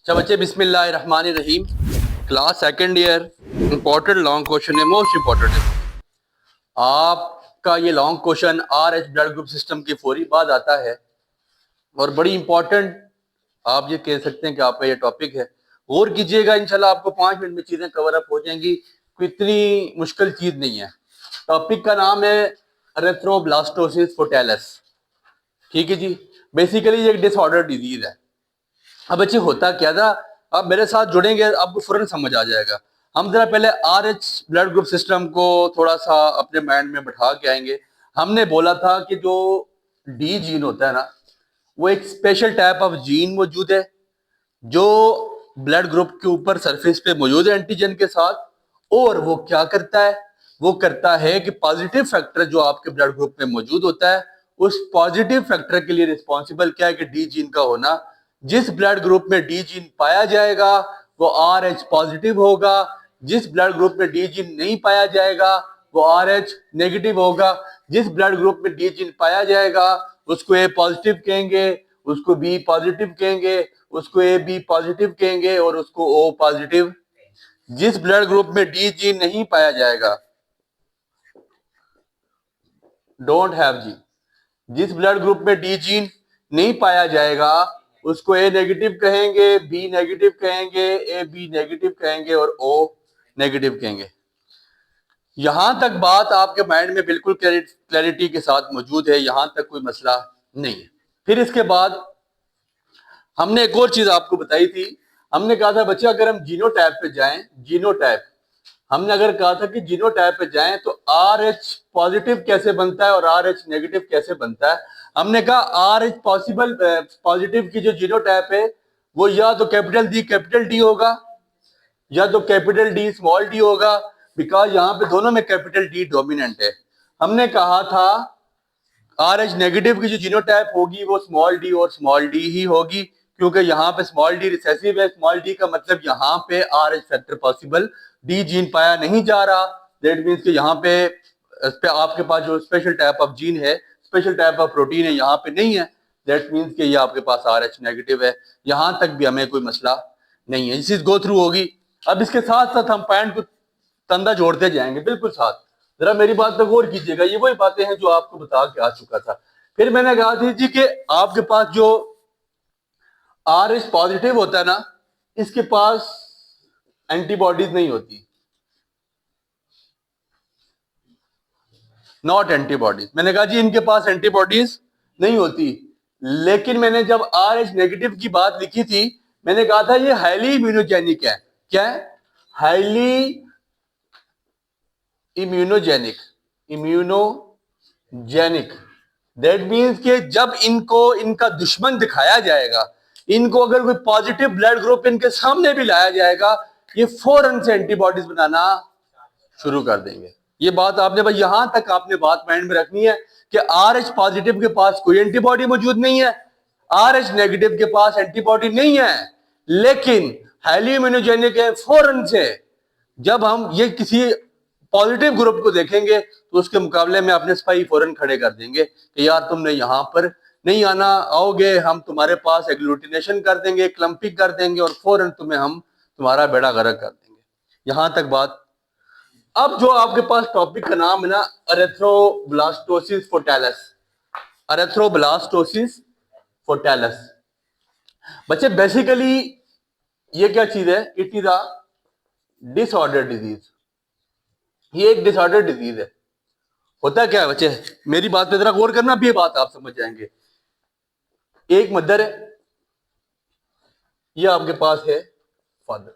अच्छा बच्चे, बिस्मिल्लाहिर्रहमानिर्रहीम। Class second year, important long question है, मोस्ट इंपॉर्टेंट है आपका। ये long question RH blood group system की फौरी बाद आता है और बड़ी इंपॉर्टेंट आप ये कह सकते हैं कि आपका ये टॉपिक है। गौर कीजिएगा, इंशाल्लाह आपको 5 मिनट में चीजें कवर अप हो जाएंगी, कोई इतनी मुश्किल चीज नहीं है। टॉपिक का नाम है एरिथ्रोब्लास्टोसिस फुटालिस। ठीक है जी। बेसिकली ये एक डिसऑर्डर डिजीज है। अब बच्चे होता क्या था, अब मेरे साथ जुड़ेंगे आपको फौरन समझ आ जाएगा। हम जरा पहले RH ब्लड ग्रुप सिस्टम को थोड़ा सा अपने माइंड में बैठा के आएंगे। हमने बोला था कि जो डी जीन होता है ना, वो एक स्पेशल टाइप ऑफ जीन मौजूद है जो ब्लड ग्रुप के ऊपर सरफेस पे मौजूद है एंटीजन के साथ। और वो क्या करता है, वो करता है कि पॉजिटिव फैक्टर जो आपके ब्लड ग्रुप में मौजूद होता है, उस पॉजिटिव फैक्टर के लिए रिस्पॉन्सिबल क्या है कि डी जीन का होना। जिस ब्लड ग्रुप में डी जीन पाया जाएगा वो RH पॉजिटिव होगा, जिस ब्लड ग्रुप में डी जीन नहीं पाया जाएगा वो RH नेगेटिव होगा। जिस ब्लड ग्रुप में डी जीन पाया जाएगा उसको A पॉजिटिव कहेंगे, उसको B पॉजिटिव कहेंगे, उसको AB पॉजिटिव कहेंगे और उसको O पॉजिटिव। जिस ब्लड ग्रुप में डी जीन नहीं पाया जाएगा, डोंट हैव जी, जिस ब्लड ग्रुप में डी जीन नहीं पाया जाएगा उसको A नेगेटिव कहेंगे, B नेगेटिव कहेंगे, AB नेगेटिव कहेंगे और O नेगेटिव कहेंगे। यहां तक बात आपके माइंड में बिल्कुल क्लैरिटी के साथ मौजूद है, यहां तक कोई मसला नहीं है। फिर इसके बाद हमने एक और चीज आपको बताई थी। हमने कहा था बच्चे अगर हम जीनोटाइप पे जाएं, जीनोटाइप, हमने अगर कहा था कि जीनोटाइप पे जाएं तो RH पॉजिटिव कैसे बनता है और RH नेगेटिव कैसे बनता है। हमने कहा RH पॉजिटिव की जो जीनोटाइप है वो या तो कैपिटल डी होगा या तो कैपिटल डी स्मॉल डी होगा, बिकॉज यहाँ पे दोनों में कैपिटल डी डोमिनेंट है। हमने कहा था RH नेगेटिव की जो जीनोटाइप होगी वो स्मॉल डी और स्मॉल डी ही होगी, क्योंकि यहाँ पे स्मॉल डी रिसेसिव है। स्मॉल डी का मतलब यहाँ पे RH factor possible, D gene पाया नहीं जा रहा। दैट मीन्स कि यहाँ पे आपके पास जो स्पेशल टाइप ऑफ जीन है, स्पेशल टाइप ऑफ प्रोटीन है, यहाँ पे नहीं है। दैट मीन्स कि ये आपके पास RH नेगेटिव है। यहां तक भी हमें कोई मसला नहीं है, ये चीज गो थ्रू होगी। अब इसके साथ साथ हम पॉइंट को तंदा जोड़ते जाएंगे बिल्कुल साथ। जरा मेरी बात पे गौर कीजिएगा, ये वही बातें हैं जो आपको बता के आ चुका था। फिर मैंने कहा थी जी कि आपके पास जो RH पॉजिटिव होता है ना, इसके पास एंटीबॉडीज नहीं होती, नॉट एंटीबॉडीज। मैंने कहा जी इनके पास एंटीबॉडीज नहीं होती। लेकिन मैंने जब RH नेगेटिव की बात लिखी थी, मैंने कहा था ये हाईली इम्यूनोजेनिक है। क्या है? Highly immunogenic, immunogenic. That means कि जब इनको इनका दुश्मन दिखाया जाएगा, इनको अगर कोई पॉजिटिव ब्लड ग्रुप इनके सामने भी लाया जाएगा, ये फौरन से एंटीबॉडीज बनाना शुरू कर देंगे। ये बात आपने भाई यहां तक आपने बात माइंड में रखनी है कि RH पॉजिटिव के पास कोई एंटीबॉडी मौजूद नहीं है, RH नेगेटिव के पास एंटीबॉडी नहीं है, लेकिन हाईली इम्यूनोजेनिक है। फौरन से जब हम ये किसी पॉजिटिव ग्रुप को देखेंगे तो उसके मुकाबले में अपने स्पाई फौरन खड़े कर देंगे कि यार तुमने यहां पर नहीं आना, आओगे हम तुम्हारे पास एग्लूटिनेशन कर देंगे, क्लम्पिंग कर देंगे और फौरन हम तुम्हारा बेड़ा गर्क कर देंगे। यहां तक बात। अब जो आपके पास टॉपिक का नाम है ना, एरिथ्रोब्लास्टोसिस फुटालिस, एरिथ्रोब्लास्टोसिस फुटालिस। बच्चे बेसिकली ये क्या चीज है? It is a disorder disease. ये एक डिसऑर्डर डिजीज है। होता क्या है बच्चे, मेरी बात पे जरा गौर करना, भी ये बात आप समझ जाएंगे। एक मदर है, ये आपके पास है फादर।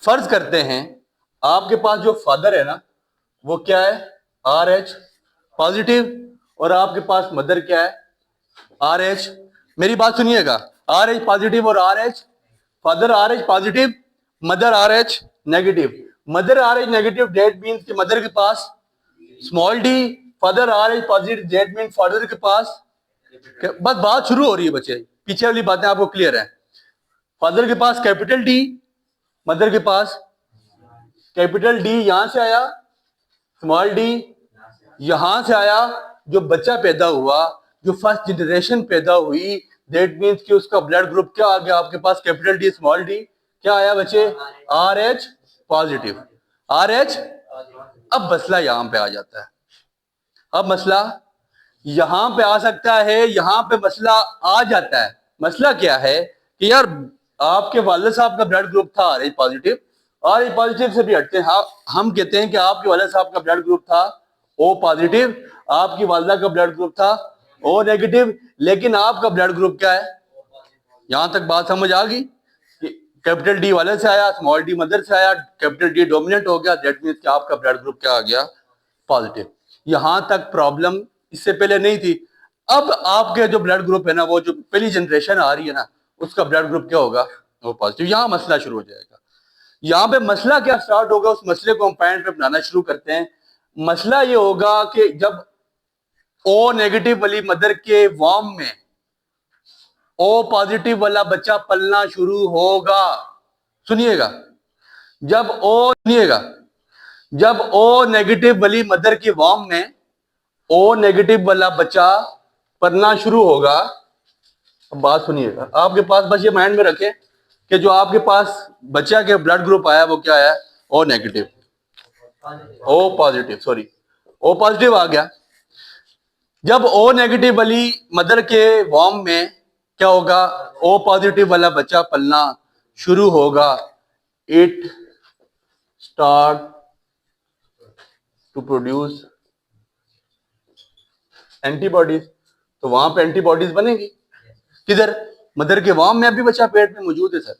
फर्ज करते हैं आपके पास जो फादर है ना वो क्या है? RH पॉजिटिव, और आपके पास मदर क्या है? RH, मेरी बात सुनिएगा, RH पॉजिटिव और RH, father RH positive, mother RH negative. Mother RH negative, that means कि मदर के पास small D, father RH positive, that means father के पास, बस बात शुरू हो रही है बच्चे, पीछे वाली बातें आपको क्लियर है। फादर के पास कैपिटल डी, मदर के पास कैपिटल डी, यहां से आया स्मॉल डी, यहां से आया। जो बच्चा पैदा हुआ, जो फर्स्ट जनरेशन पैदा हुई, दैट मीन्स कि उसका ब्लड ग्रुप क्या आ गया आपके पास, कैपिटल डी स्मॉल डी, क्या आया बच्चे, R H positive, R H. अब मसला यहां पे आ जाता है, अब मसला यहां पे आ सकता है, यहां पे मसला आ जाता है। मसला क्या है कि यार आपके वालिद साहब का ब्लड ग्रुप था R H positive, R H positive से भी हटते हैं, हम कहते हैं कि आपके वालिद साहब का ब्लड ग्रुप था ओ पॉजिटिव, आपकी वालिदा का ब्लड ग्रुप था ओ नेगेटिव, लेकिन आपका ब्लड ग्रुप क्या है। यहां तक बात समझ आ गई कि कैपिटल डी वाले से आया, स्मॉल डी मदर से आया, कैपिटल डी डोमिनेंट हो गया, दैट मींस कि आपका ब्लड ग्रुप क्या आ गया, पॉजिटिव। यहां तक प्रॉब्लम इससे पहले नहीं थी। अब आपके जो ब्लड ग्रुप है ना, वो जो पहली जनरेशन आ रही है ना, उसका ब्लड ग्रुप क्या होगा, वो पॉजिटिव। यहां मसला शुरू हो जाएगा। यहां पे मसला क्या स्टार्ट होगा, उस मसले को हम पॉइंट पे बनाना शुरू करते हैं। मसला ये होगा कि जब ओ नेगेटिव वाली मदर के वॉर्म में ओ पॉजिटिव वाला बच्चा पलना शुरू होगा, सुनिएगा, जब ओ सुनिएगा, जब ओ नेगेटिव वाली मदर की वॉर्म में ओ नेगेटिव वाला बच्चा पलना शुरू होगा। अब बात सुनिएगा, आपके पास बस ये माइंड में रखें कि जो आपके पास बच्चा के ब्लड ग्रुप आया वो क्या है, O negative, O positive, sorry O positive आ गया। जब ओ नेगेटिव वाली मदर के वॉर्म में क्या होगा, ओ पॉजिटिव वाला बच्चा पलना शुरू होगा, it start to produce antibodies. तो वहां पे एंटीबॉडीज बनेगी किधर, मदर के वॉर्म में। अभी बच्चा पेट में मौजूद है सर,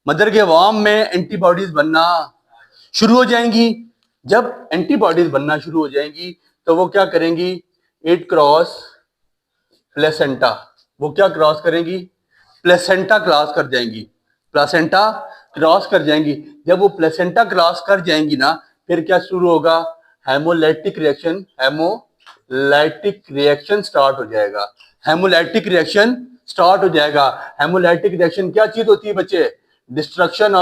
मदर के वॉर्म में एंटीबॉडीज बनना शुरू हो जाएंगी। जब एंटीबॉडीज बनना शुरू हो जाएंगी तो वो क्या करेंगी, इट क्रॉस प्लेसेंटा, वो क्या क्रॉस करेंगी, प्लेसेंटा क्रॉस कर जाएंगी, प्लेसेंटा क्रॉस कर जाएंगी। जब वो प्लेसेंटा क्रॉस कर जाएंगी ना, फिर क्या शुरू होगा, hemolytic reaction, hemolytic reaction start हो जाएगा, हेमोलाइटिक रिएक्शन स्टार्ट हो जाएगा। हेमोलाइटिक रिएक्शन क्या चीज होती है बच्चे, डिस्ट्रक्शन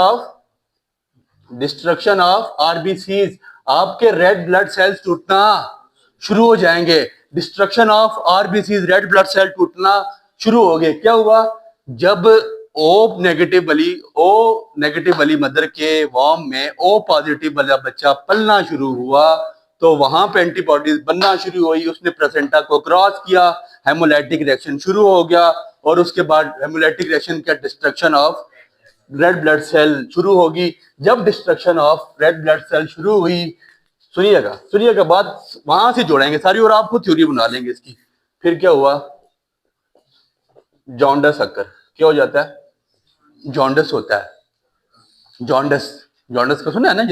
ऑफ आरबीसीज, आपके रेड ब्लड सेल्स टूटना शुरू हो जाएंगे, destruction of RBCs, red blood cell टूटना शुरू हो गए। क्या हुआ, जब ओ नेगेटिव वाली मदर के वॉर्म में ओ पॉजिटिव वाला बच्चा पलना शुरू हुआ तो वहां पे एंटीबॉडीज बनना शुरू हुई, उसने प्लेसेंटा को क्रॉस किया, हेमोलाइटिक रिएक्शन शुरू हो गया, और उसके बाद हेमोलाइटिक रिएक्शन का destruction of red blood cell शुरू होगी। जब destruction of red blood cell शुरू हुई, सुनिएगा बात वहां से जोड़ेंगे सारी और आप खुद थ्योरी बना लेंगे इसकी। फिर क्या हुआ, जॉन्डस अक्कर, क्या हो जाता है, जॉन्डस होता है। जॉन्डस का सुना है ना,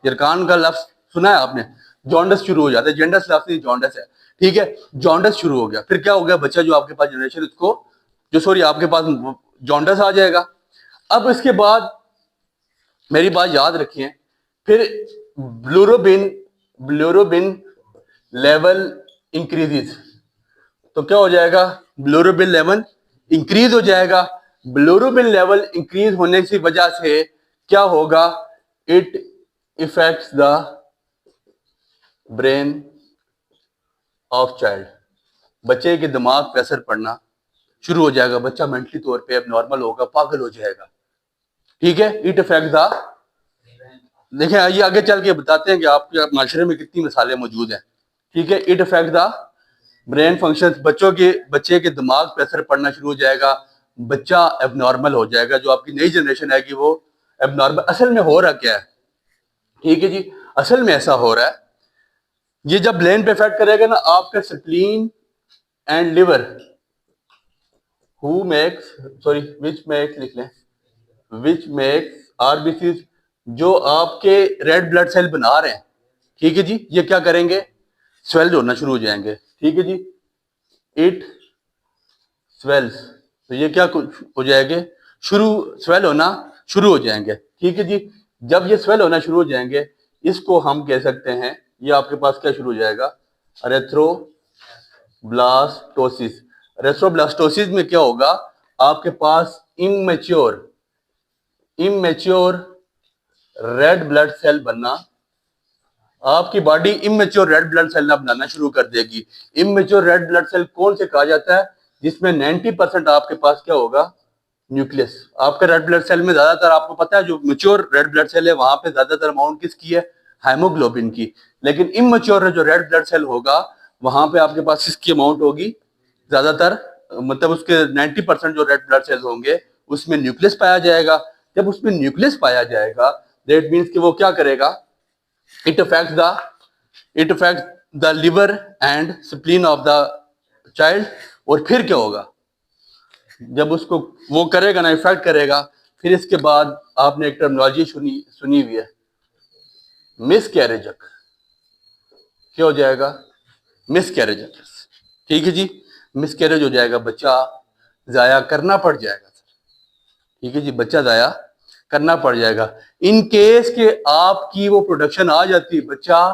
जरकान का लफ्ज सुना है आपने, जॉन्डस शुरू हो जाता है, जेंडस लफ्ज नहीं, जॉन्डस है, ठीक है। जॉन्डस शुरू हो गया, फिर क्या हो गया, बच्चा जो आपके पास जनरेशन, उसको आपके पास जॉन्डस आ जाएगा। अब इसके बाद मेरी बात याद रखिए, फिर ब्लोरोबिन लेवल इंक्रीजेस, तो क्या हो जाएगा, ब्लोरोबिन लेवल इंक्रीज हो जाएगा। ब्लोरोबिन लेवल इंक्रीज होने की वजह से क्या होगा, it effects the brain of child, बच्चे के दिमाग पे असर पड़ना शुरू हो जाएगा, बच्चा मेंटली तौर पे एबनॉर्मल होगा, पागल हो जाएगा, ठीक है। इट इफेक्ट द, देखिए आइए आगे चल के बताते हैं कि आपके माशरे में कितनी मिसालें मौजूद हैं, ठीक है। It effect the brain functions, बच्चे के दिमाग पे असर पड़ना शुरू हो जाएगा, बच्चा एबनॉर्मल हो जाएगा, जो आपकी नई जनरेशन है कि वो एबनॉर्मल। असल में हो रहा क्या है, ठीक है जी, असल में ऐसा हो रहा है, ये जब ब्रेन पे इफेक्ट करेगा ना, आपका spleen and liver, which makes RBC, जो आपके रेड ब्लड सेल बना रहे हैं, ठीक है जी, ये क्या करेंगे, स्वेल होना शुरू हो जाएंगे, ठीक है जी, इट स्वेल्स, तो ये क्या हो जाएंगे, स्वेल होना शुरू हो जाएंगे, ठीक है जी। जब ये स्वेल होना शुरू हो जाएंगे, इसको हम कह सकते हैं, ये आपके पास क्या शुरू हो जाएगा, एरेथ्रोब्लास्टोसिस। एरेथ्रोब्लास्टोसिस में क्या होगा, आपके पास इमेच्योर रेड ब्लड सेल बनना, आपकी body immature red blood cell बनाना शुरू कर देगी। इमेच्योर रेड ब्लड सेल कौन से कहा जाता है, जिसमें 90% आपके पास क्या होगा, न्यूक्लियस। आपका रेड ब्लड सेल में ज्यादातर, आपको पता है जो मेच्योर रेड ब्लड सेल है वहां पे ज्यादातर अमाउंट किसकी है, हाइमोग्लोबिन की। लेकिन इममेच्योर जो रेड ब्लड सेल होगा वहां पे आपके पास किसकी अमाउंट होगी ज्यादातर, मतलब उसके 90% जो रेड ब्लड सेल्स होंगे उसमें न्यूक्लियस पाया जाएगा। जब उसमें न्यूक्लियस पाया जाएगा दैट मीन्स कि वो क्या करेगा, it affect the liver and spleen of the child. और फिर क्या होगा, जब उसको वो करेगा ना, इफेक्ट करेगा, फिर इसके बाद आपने एक टर्मिनोलॉजी सुनी हुई है, मिस कैरेज। क्या हो जाएगा, मिस कैरेज। ठीक है जी, मिस कैरेज हो जाएगा, बच्चा जाया करना पड़ जाएगा। ठीक है जी, बच्चा जाया करना पड़ जाएगा। इन केस के आपकी वो प्रोडक्शन आ जाती है, बच्चा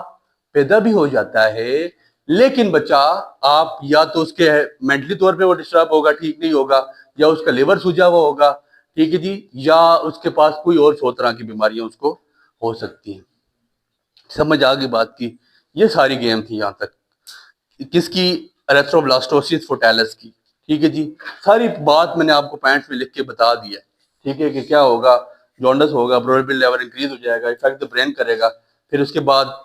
पैदा भी हो जाता है, लेकिन बच्चा आप या तो उसके मेंटली तौर पे वो डिस्टर्ब होगा, ठीक नहीं होगा, या उसका लिवर सूजा हुआ होगा, ठीक है जी, या उसके पास कोई और 100 तरह की बीमारियां उसको हो सकती हैं। समझ आ गई बात की। ये सारी गेम थी यहाँ तक, किसकी, एरेथ्रोब्लास्टोसिस फोर्टालिस की। ठीक है जी, सारी बात मैंने आपको पॉइंट्स में लिख के बता दिया। ठीक है, कि क्या होगा, जॉन्डिस होगा, प्रोबेबिलिटी लेवल इंक्रीज हो जाएगा, इफेक्ट द ब्रेन करेगा। फिर उसके बाद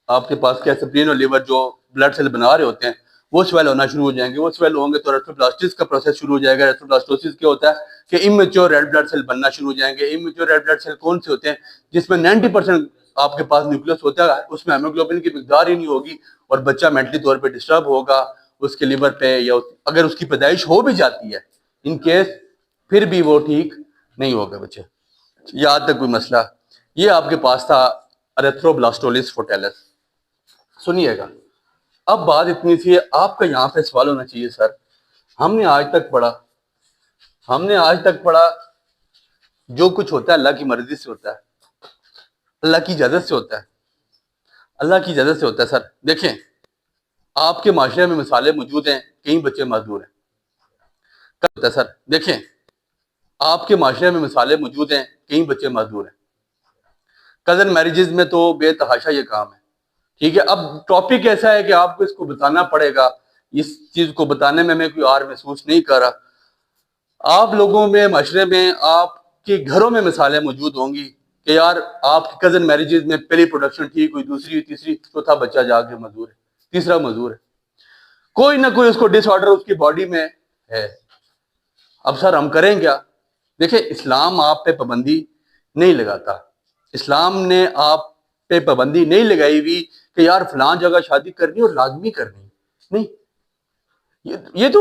आपके पास क्या, स्प्लीन और लिवर जो ब्लड सेल बना रहे होते हैं वो स्वेल होना शुरू हो जाएंगे। वो स्वेल होंगे तो एरेथ्रोब्लास्टिस का प्रोसेस शुरू हो जाएगा। एरेथ्रोब्लास्टोसिस क्या होता है कि इमेच्योर रेड ब्लड सेल बनना शुरू हो जाएंगे। इमेच्योर रेड ब्लड सेल कौन से होते हैं, जिसमें 90% आपके पास न्यूक्लियस होता है, उसमें हेमोग्लोबिन की मिकदार ही नहीं होगी, और बच्चा मेंटली तौर पे डिस्टर्ब होगा, उसके लिवर पे, या अगर उसकी पैदाइश हो भी जाती है इन केस, फिर भी वो ठीक नहीं होगा बच्चे। याद तक कोई मसला, ये आपके पास था एरेथ्रोब्लास्टोसिस फोर्टालिस। सुनिएगा, अब बात इतनी सी है, आपका यहाँ पे सवाल होना चाहिए, सर हमने आज तक पढ़ा जो कुछ होता है अल्लाह की मर्जी से होता है, अल्लाह की इजाजत से होता है, अल्लाह की इजाजत से होता है। सर देखें, आपके माशरे में मिसालें मौजूद हैं, कई बच्चे मजदूर हैं। क्या होता है सर, देखें आपके माशरे में मिसालें मौजूद हैं, कई बच्चे मजदूर हैं। कजन मैरिजेस में तो बेतहाशा ये काम है। ठीक है, अब टॉपिक ऐसा है कि आपको इसको बताना पड़ेगा। इस चीज को बताने में मैं कोई आर महसूस नहीं कर रहा। आप लोगों में, माशरे में, आपके घरों में मिसालें मौजूद होंगी कि यार आपकी कजन मैरिजेस में पहली प्रोडक्शन ठीक हुई, दूसरी, तीसरी, चौथा बच्चा जाके मजदूर है, तीसरा मजदूर है, कोई ना कोई उसको डिसऑर्डर उसकी बॉडी में है। अब सर हम करें क्या? देखिए, इस्लाम आप पे पाबंदी नहीं लगाता। इस्लाम ने आप पे पाबंदी नहीं लगाई हुई कि यार फलां जगह शादी करनी और लाजमी करनी नहीं। ये तो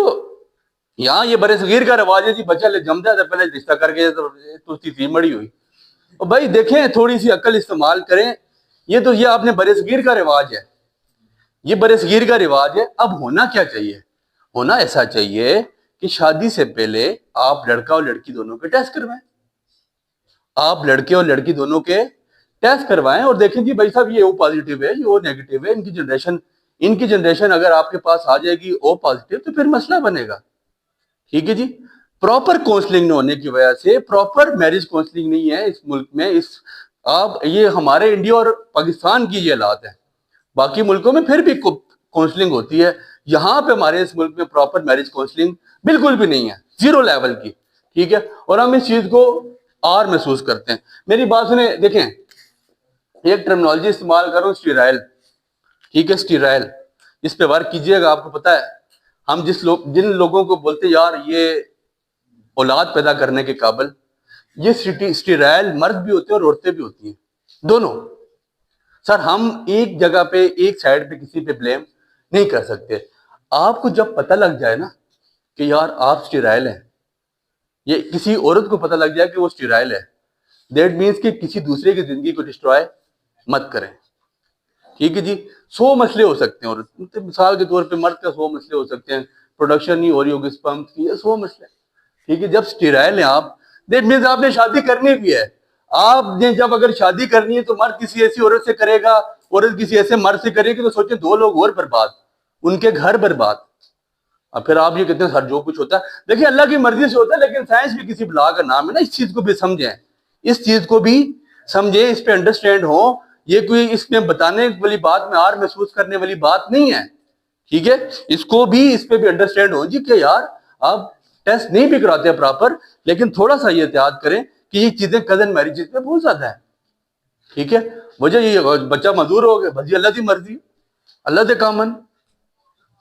यहाँ ये बड़े सगीर का रिवाज है जी, बच्चा ले जमता है पहले रिश्ता करके तो उसकी फी मड़ी हुई। और भाई देखें, थोड़ी सी अक्ल इस्तेमाल करें। ये आपने बड़े सगीर का रिवाज है, ये बड़े सगीर का रिवाज है। अब होना क्या चाहिए? होना ऐसा चाहिए कि शादी से पहले आप लड़का और लड़की दोनों के टेस्ट करवाएं। आप लड़के और लड़की दोनों के टेस्ट करवाएं और देखें जी भाई साहब ये ओ पॉजिटिव है, ये ओ नेगेटिव है। इनकी जनरेशन अगर आपके पास आ जाएगी ओ पॉजिटिव तो फिर मसला बनेगा। ठीक है जी, प्रॉपर काउंसलिंग न होने की वजह से, प्रॉपर मैरिज काउंसलिंग नहीं है इस मुल्क में। आप ये हमारे इंडिया और पाकिस्तान की ये हालात है। बाकी मुल्कों में फिर भी काउंसलिंग होती है, यहाँ पे हमारे इस मुल्क में प्रॉपर मैरिज काउंसलिंग बिल्कुल भी नहीं है, 0 लेवल की। ठीक है, और हम इस चीज को आर महसूस करते हैं। मेरी बात सुने, देखें एक टर्मिनोलॉजी इस्तेमाल करो, स्टीराइल। ठीक है, स्टीराइल, इस पे वर्क कीजिएगा। आपको पता है हम जिन लोगों को बोलते हैं यार ये औलाद पैदा करने के काबिल, ये स्टीराइल मर्द भी होते हैं और औरतें भी होती हैं, दोनों। सर हम एक जगह पे, एक साइड पे किसी पे ब्लेम नहीं कर सकते। आपको जब पता लग जाए ना कि यार आप स्टीराइल हैं, ये किसी औरत को पता लग जाए कि वो स्टीराइल है, दैट मीन्स कि किसी दूसरे की जिंदगी को डिस्ट्रॉय मत करें। ठीक है जी, 100 मसले हो सकते हैं, और मिसाल के तौर पे मर्द का 100 मसले हो सकते हैं, प्रोडक्शन नहीं हो रही होगी स्पर्म की, 100 मसले। ठीक है, जब स्टीराइल हैं आप, दैट मीन्स आपने शादी करनी भी है। आपने जब अगर शादी करनी है तो मर्द किसी ऐसी औरत से करेगा, औरत किसी ऐसे मर्द से करेगी, तो सोचे 2 लोग और बर्बाद, उनके घर बर्बाद। अब फिर आप ये कहते हैं सर जो कुछ होता है, देखिए अल्लाह की मर्जी से होता है, लेकिन साइंस भी किसी बला का नाम है ना। इस चीज को भी समझें, इस चीज को भी समझें, इस पे अंडरस्टैंड हो। ये कोई इसमें बताने वाली बात में आर महसूस करने वाली बात नहीं है। ठीक है, इसको भी, इस पे भी अंडरस्टैंड हो जी कि यार आप टेस्ट नहीं भी कराते प्रॉपर, लेकिन थोड़ा सा ये एहतियात करें कि ये चीजें कजन मैरिजेस में बहुत ज्यादा है। ठीक है, वजह ये बच्चा मजदूर हो गया, भजी अल्लाह की मर्जी, अल्लाह के कामन।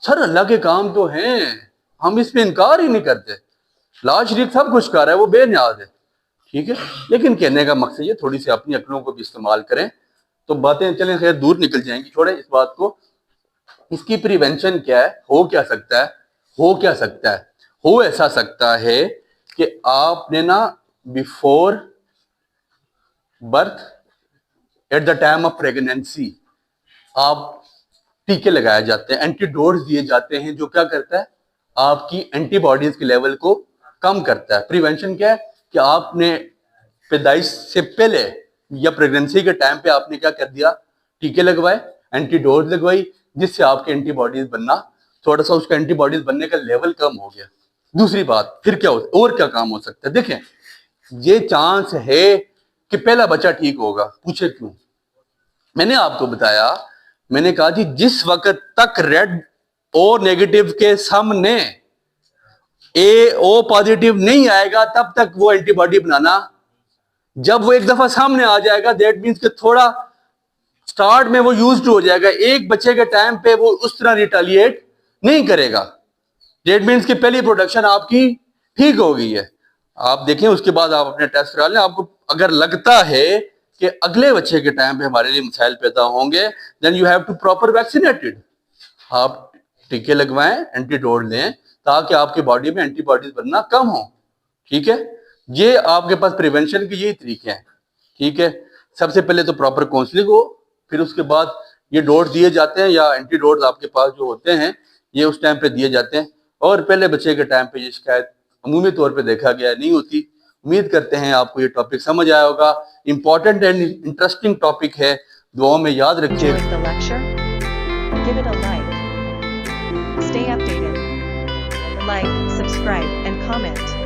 सर अल्लाह के काम तो हैं, हम इसमें इनकार ही नहीं करते। लाज शरीक सब कुछ कर रहा है, वो बेनियाज है। ठीक है, लेकिन कहने का मकसद ये थोड़ी सी अपनी अकलों को भी इस्तेमाल करें तो बातें चलें खैर दूर निकल जाएंगी। छोड़े इस बात को। इसकी प्रिवेंशन क्या है, हो क्या सकता है? हो ऐसा सकता है कि आपने ना before birth, at the time of pregnancy, आप टीके लगाए जाते हैं, एंटीडोट्स दिए जाते हैं, जो क्या करता है, आपकी एंटीबॉडीज के लेवल को कम करता है। प्रिवेंशन क्या है कि आपने पैदाइश से पहले या प्रेगनेंसी के टाइम पे आपने क्या कर दिया, टीके लगवाए, एंटीडोट्स लगवाई, जिससे आपके एंटीबॉडीज बनना थोड़ा सा, उसका एंटीबॉडीज बनने का लेवल कम हो गया। दूसरी बात फिर क्या हो, और क्या काम हो सकता है? देखें, ये चांस है कि पहला बच्चा ठीक होगा। पूछे क्यों? मैंने आपको बताया, मैंने कहा जी जिस वक्त तक रेड ओ नेगेटिव के सामने ए ओ पॉजिटिव नहीं आएगा तब तक वो एंटीबॉडी बनाना, जब वो एक दफा सामने आ जाएगा दैट मींस कि थोड़ा स्टार्ट में वो यूज्ड हो जाएगा, एक बच्चे के टाइम पे वो उस तरह रिटेलिएट नहीं करेगा। दैट मींस कि पहली प्रोडक्शन आपकी ठीक हो गई है। आप देखें, उसके बाद आप अपने टेस्ट करा लें। आपको अगर लगता है कि अगले बच्चे के टाइम पे हमारे लिए मसाइल पैदा होंगे, then you have to proper vaccinated. आप टीके लगवाएं, एंटीडोट लें, ताकि आपकी बॉडी में एंटीबॉडीज बनना कम हो। ठीक है, ये आपके पास प्रिवेंशन के यही तरीके हैं। ठीक है, सबसे पहले तो प्रॉपर काउंसलिंग हो, फिर उसके बाद ये डोज दिए जाते हैं या एंटीडोट आपके पास जो होते हैं ये उस टाइम पे दिए जाते हैं। और पहले बच्चे के टाइम पे ये शिकायत अमूमी तौर पे देखा गया नहीं होती। उम्मीद करते हैं आपको ये टॉपिक समझ आया होगा। इंपॉर्टेंट एंड इंटरेस्टिंग टॉपिक है, दुआओं में याद रखिए। Give it a like. Stay updated. Like, subscribe, and comment.